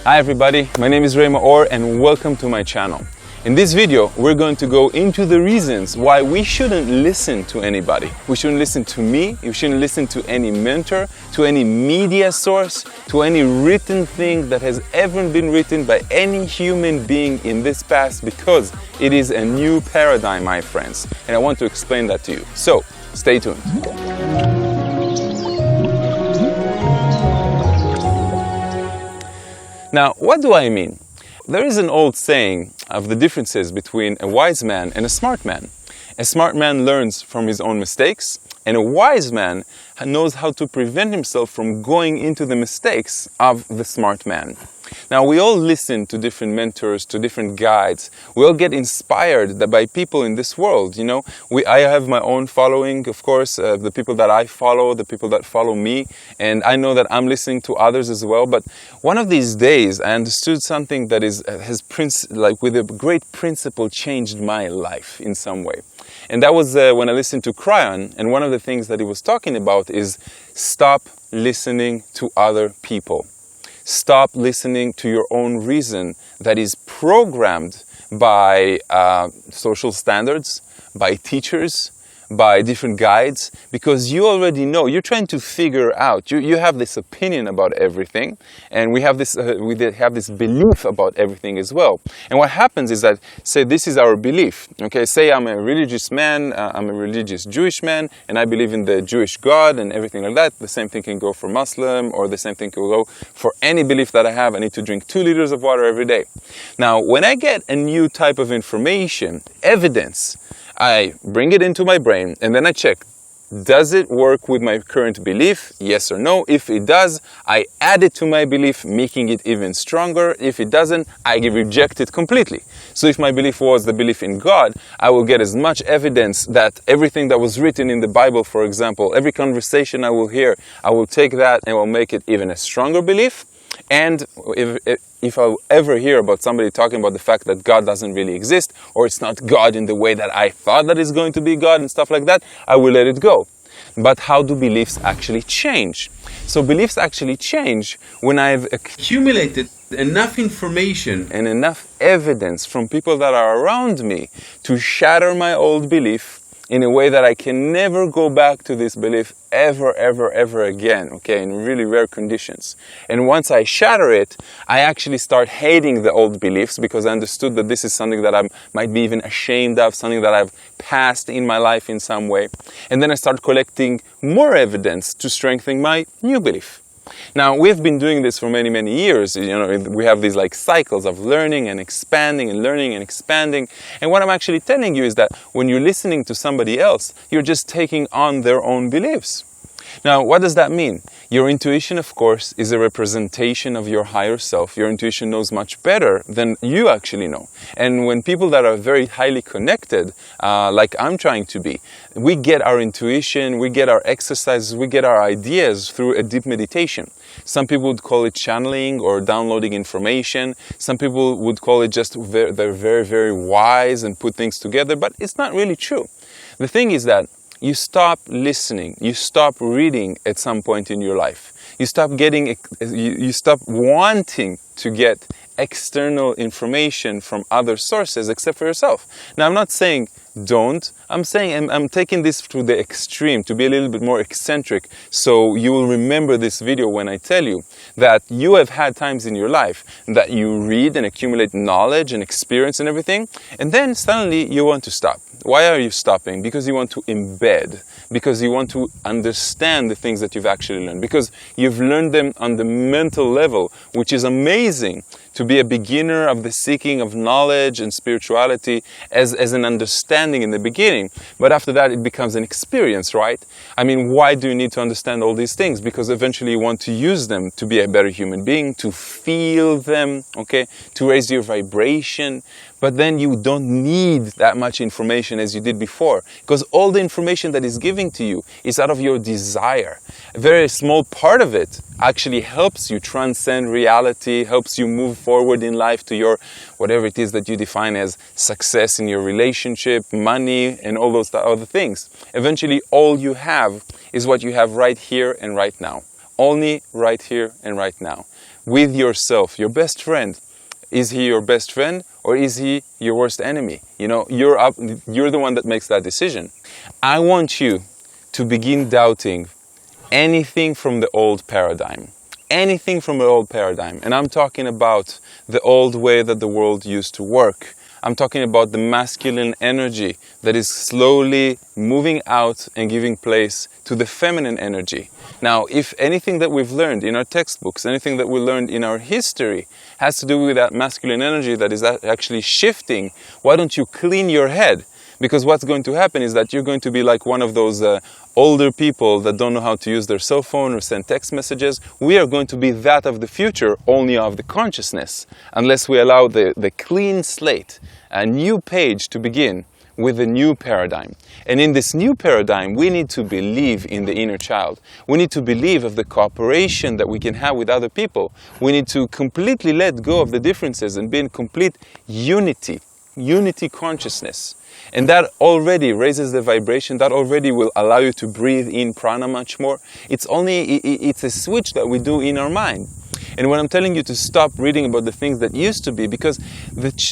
Hi everybody, my name is Ray Maor and welcome to my channel. In this video, we're going to go into the reasons why we shouldn't listen to anybody. We shouldn't listen to me, we shouldn't listen to any mentor, to any media source, to any written thing that has ever been written by any human being in this past, because it is a new paradigm, my friends. And I want to explain that to you. So, stay tuned. Now, what do I mean? There is an old saying of the differences between a wise man and a smart man. A smart man learns from his own mistakes, and a wise man knows how to prevent himself from going into the mistakes of the smart man. Now, we all listen to different mentors, to different guides. We all get inspired by people in this world, you know. I have my own following, of course, the people that I follow, the people that follow me, and I know that I'm listening to others as well. But one of these days, I understood something that with a great principle, changed my life in some way. And that was when I listened to Kryon, and one of the things that he was talking about is stop listening to other people. Stop listening to your own reason that is programmed by social standards, by teachers, by different guides, because you already know, you're trying to figure out, you have this opinion about everything, and we have this belief about everything as well. And what happens is that, say this is our belief, okay, say I'm a religious man, I'm a religious Jewish man, and I believe in the Jewish God and everything like that. The same thing can go for Muslim, or the same thing can go for any belief that I have. I need to drink 2 liters of water every day. Now, when I get a new type of information, evidence, I bring it into my brain and then I check, does it work with my current belief? Yes or no? If it does, I add it to my belief, making it even stronger. If it doesn't, I reject it completely. So if my belief was the belief in God, I will get as much evidence that everything that was written in the Bible, for example, every conversation I will hear, I will take that and will make it even a stronger belief. And if I ever hear about somebody talking about the fact that God doesn't really exist, or it's not God in the way that I thought that it's going to be God and stuff like that, I will let it go. But how do beliefs actually change? So beliefs actually change when I've accumulated enough information and enough evidence from people that are around me to shatter my old belief in a way that I can never go back to this belief ever again, okay, in really rare conditions. And once I shatter it, I actually start hating the old beliefs, because I understood that this is something that I might be even ashamed of, something that I've passed in my life in some way. And then I start collecting more evidence to strengthen my new belief. Now, we've been doing this for many years. You know, we have these like cycles of learning and expanding and learning and expanding. And what I'm actually telling you is that when you're listening to somebody else, you're just taking on their own beliefs. Now, what does that mean? Your intuition, of course, is a representation of your higher self. Your intuition knows much better than you actually know. And when people that are very highly connected, like I'm trying to be, we get our intuition, we get our exercises, we get our ideas through a deep meditation. Some people would call it channeling or downloading information. Some people would call it just they're very wise and put things together, but it's not really true. The thing is that you stop listening, you stop reading at some point in your life. You stop wanting to get external information from other sources except for yourself. Now, I'm not saying don't. I'm saying I'm taking this to the extreme, to be a little bit more eccentric, so you will remember this video when I tell you that you have had times in your life that you read and accumulate knowledge and experience and everything, and then suddenly you want to stop. Why are you stopping? Because you want to embed, because you want to understand the things that you've actually learned, because you've learned them on the mental level, which is amazing to be a beginner of the seeking of knowledge and spirituality as an understanding in the beginning. But after that, it becomes an experience, right? I mean, why do you need to understand all these things? Because eventually you want to use them to be a better human being, to feel them, okay, to raise your vibration. But then you don't need that much information as you did before, because all the information that is giving to you is out of your desire. A very small part of it actually helps you transcend reality, helps you move forward in life to your, whatever it is that you define as success in your relationship, money, and all those other things. Eventually, all you have is what you have right here and right now. Only right here and right now. with yourself, your best friend. Is he your best friend or is he your worst enemy? You know, you're the one that makes that decision. I want you to begin doubting anything from the old paradigm. Anything from the old paradigm. And I'm talking about the old way that the world used to work. I'm talking about the masculine energy that is slowly moving out and giving place to the feminine energy. Now, if anything that we've learned in our textbooks, anything that we learned in our history has to do with that masculine energy that is actually shifting, why don't you clean your head? Because what's going to happen is that you're going to be like one of those older people that don't know how to use their cell phone or send text messages. We are going to be that of the future, only of the consciousness, unless we allow the clean slate, a new page to begin with a new paradigm. And in this new paradigm, we need to believe in the inner child. We need to believe of the cooperation that we can have with other people. We need to completely let go of the differences and be in complete unity consciousness. And that already raises the vibration, that already will allow you to breathe in prana much more. It's a switch that we do in our mind. And when I'm telling you to stop reading about the things that used to be, because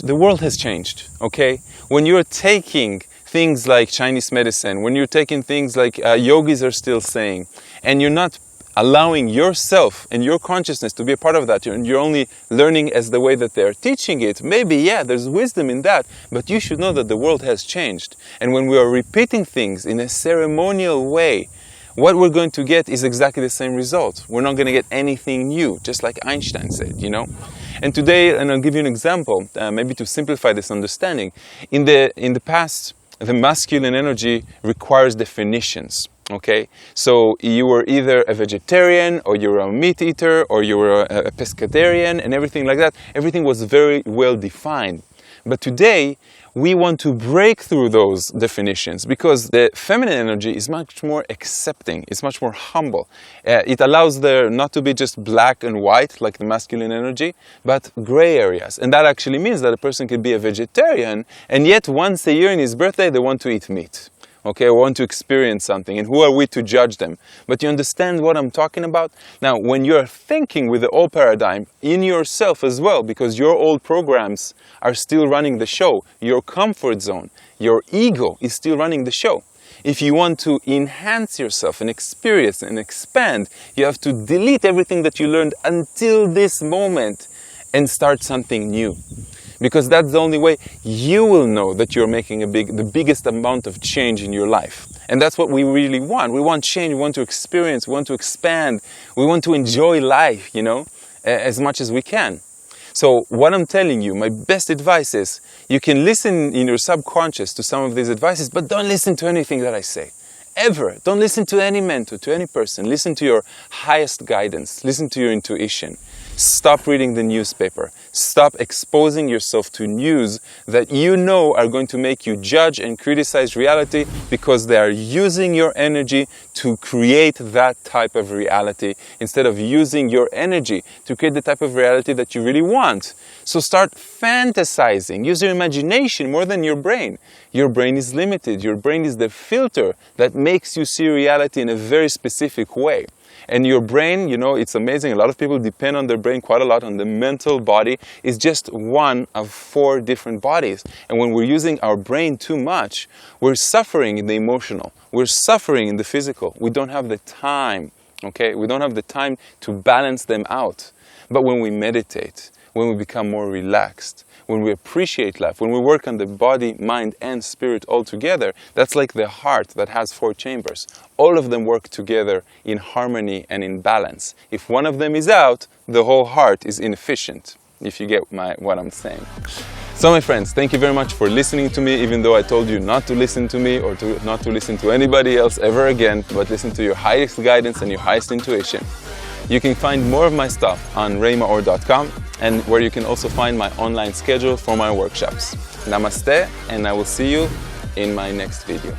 the world has changed, okay? When you're taking things like Chinese medicine, when you're taking things like yogis are still saying, and you're not allowing yourself and your consciousness to be a part of that, and you're only learning as the way that they're teaching it, maybe, yeah, there's wisdom in that, but you should know that the world has changed. And when we are repeating things in a ceremonial way, what we're going to get is exactly the same result. We're not going to get anything new, just like Einstein said, you know. And today, and I'll give you an example, maybe to simplify this understanding. In the past, the masculine energy requires definitions. Okay, so you were either a vegetarian, or you were a meat eater, or you were a pescatarian, and everything like that. Everything was very well defined. But today, we want to break through those definitions because the feminine energy is much more accepting, it's much more humble. It allows there not to be just black and white like the masculine energy, but gray areas. And that actually means that a person can be a vegetarian, and yet once a year in his birthday, they want to eat meat. Okay, I want to experience something, and who are we to judge them? But you understand what I'm talking about? Now, when you're thinking with the old paradigm in yourself as well, because your old programs are still running the show, your comfort zone, your ego is still running the show. If you want to enhance yourself and experience and expand, you have to delete everything that you learned until this moment and start something new. Because that's the only way you will know that you're making the biggest amount of change in your life. And that's what we really want. We want change, we want to experience, we want to expand, we want to enjoy life, you know, as much as we can. So what I'm telling you, my best advice is, you can listen in your subconscious to some of these advices, but don't listen to anything that I say. Ever. Don't listen to any mentor, to any person. Listen to your highest guidance. Listen to your intuition. Stop reading the newspaper. Stop exposing yourself to news that you know are going to make you judge and criticize reality because they are using your energy to create that type of reality instead of using your energy to create the type of reality that you really want. So start fantasizing. Use your imagination more than your brain. Your brain is limited. Your brain is the filter that makes you see reality in a very specific way. And your brain, you know, it's amazing. A lot of people depend on their brain quite a lot, on the mental body. It's just one of 4 different bodies. And when we're using our brain too much, we're suffering in the emotional. We're suffering in the physical. We don't have the time, okay? We don't have the time to balance them out. But when we meditate, when we become more relaxed, when we appreciate life, when we work on the body, mind, and spirit all together, that's like the heart that has 4 chambers. All of them work together in harmony and in balance. If one of them is out, the whole heart is inefficient, if you get what I'm saying. So my friends, thank you very much for listening to me, even though I told you not to listen to me or not to listen to anybody else ever again, but listen to your highest guidance and your highest intuition. You can find more of my stuff on raymaor.com, and where you can also find my online schedule for my workshops. Namaste, and I will see you in my next video.